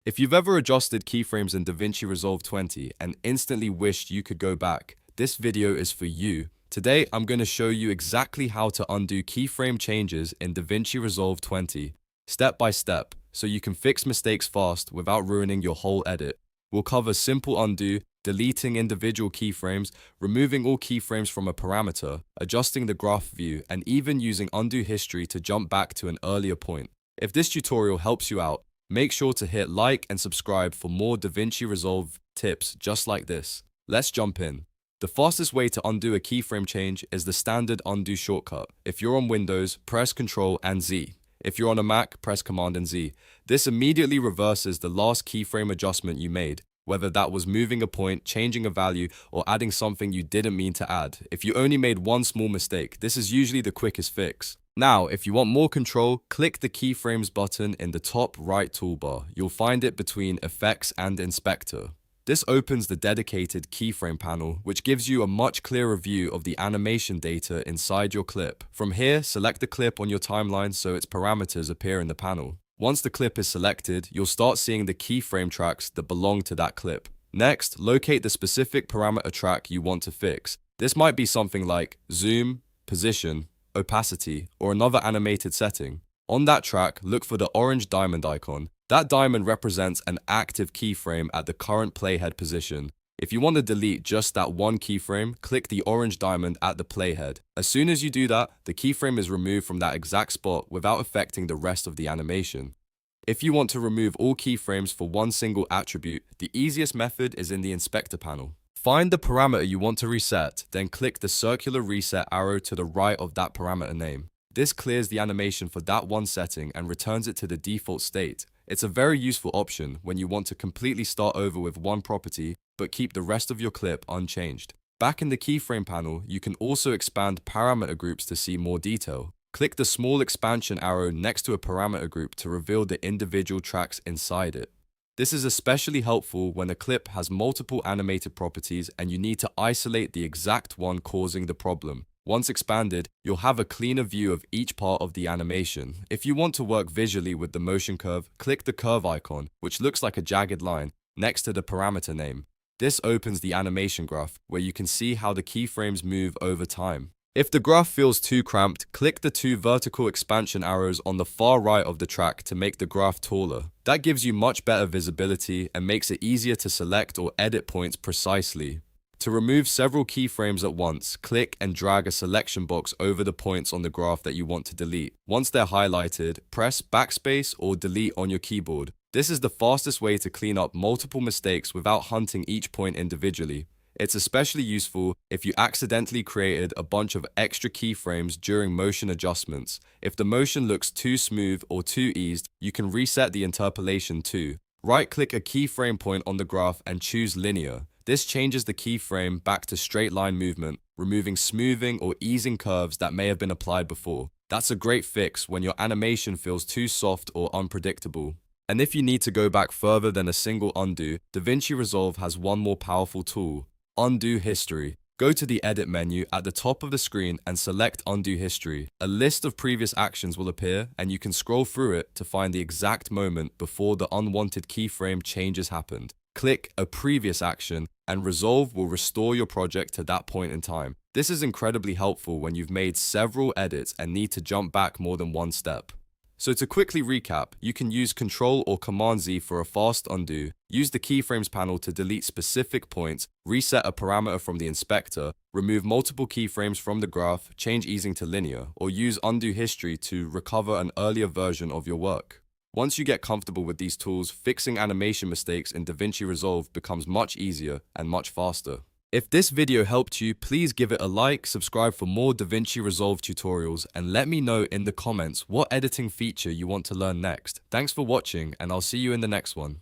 If you've ever adjusted keyframes in DaVinci Resolve 20 and instantly wished you could go back, this video is for you. Today, I'm going to show you exactly how to undo keyframe changes in DaVinci Resolve 20, step by step, so you can fix mistakes fast without ruining your whole edit. We'll cover simple undo, deleting individual keyframes, removing all keyframes from a parameter, adjusting the graph view, and even using undo history to jump back to an earlier point. If this tutorial helps you out, make sure to hit like and subscribe for more DaVinci Resolve tips just like this. Let's jump in. The fastest way to undo a keyframe change is the standard undo shortcut. If you're on Windows, press Ctrl and Z. If you're on a Mac, press Command and Z. This immediately reverses the last keyframe adjustment you made, whether that was moving a point, changing a value, or adding something you didn't mean to add. If you only made one small mistake, this is usually the quickest fix. Now, if you want more control, click the Keyframes button in the top right toolbar. You'll find it between Effects and Inspector. This opens the dedicated keyframe panel, which gives you a much clearer view of the animation data inside your clip. From here, select the clip on your timeline so its parameters appear in the panel. Once the clip is selected, you'll start seeing the keyframe tracks that belong to that clip. Next, locate the specific parameter track you want to fix. This might be something like zoom, position, opacity, or another animated setting. On that track, look for the orange diamond icon. That diamond represents an active keyframe at the current playhead position. If you want to delete just that one keyframe, click the orange diamond at the playhead. As soon as you do that, the keyframe is removed from that exact spot without affecting the rest of the animation. If you want to remove all keyframes for one single attribute, the easiest method is in the Inspector panel. Find the parameter you want to reset, then click the circular reset arrow to the right of that parameter name. This clears the animation for that one setting and returns it to the default state. It's a very useful option when you want to completely start over with one property, but keep the rest of your clip unchanged. Back in the keyframe panel, you can also expand parameter groups to see more detail. Click the small expansion arrow next to a parameter group to reveal the individual tracks inside it. This is especially helpful when a clip has multiple animated properties and you need to isolate the exact one causing the problem. Once expanded, you'll have a cleaner view of each part of the animation. If you want to work visually with the motion curve, click the curve icon, which looks like a jagged line, next to the parameter name. This opens the animation graph, where you can see how the keyframes move over time. If the graph feels too cramped, click the two vertical expansion arrows on the far right of the track to make the graph taller. That gives you much better visibility and makes it easier to select or edit points precisely. To remove several keyframes at once, click and drag a selection box over the points on the graph that you want to delete. Once they're highlighted, press backspace or delete on your keyboard. This is the fastest way to clean up multiple mistakes without hunting each point individually. It's especially useful if you accidentally created a bunch of extra keyframes during motion adjustments. If the motion looks too smooth or too eased, you can reset the interpolation too. Right-click a keyframe point on the graph and choose linear. This changes the keyframe back to straight line movement, removing smoothing or easing curves that may have been applied before. That's a great fix when your animation feels too soft or unpredictable. And if you need to go back further than a single undo, DaVinci Resolve has one more powerful tool: Undo History. Go to the Edit menu at the top of the screen and select Undo History. A list of previous actions will appear, and you can scroll through it to find the exact moment before the unwanted keyframe changes happened. Click a previous action, and Resolve will restore your project to that point in time. This is incredibly helpful when you've made several edits and need to jump back more than one step. So to quickly recap, you can use Ctrl or Command Z for a fast undo, use the Keyframes panel to delete specific points, reset a parameter from the inspector, remove multiple keyframes from the graph, change easing to linear, or use Undo History to recover an earlier version of your work. Once you get comfortable with these tools, fixing animation mistakes in DaVinci Resolve becomes much easier and much faster. If this video helped you, please give it a like, subscribe for more DaVinci Resolve tutorials, and let me know in the comments what editing feature you want to learn next. Thanks for watching, and I'll see you in the next one.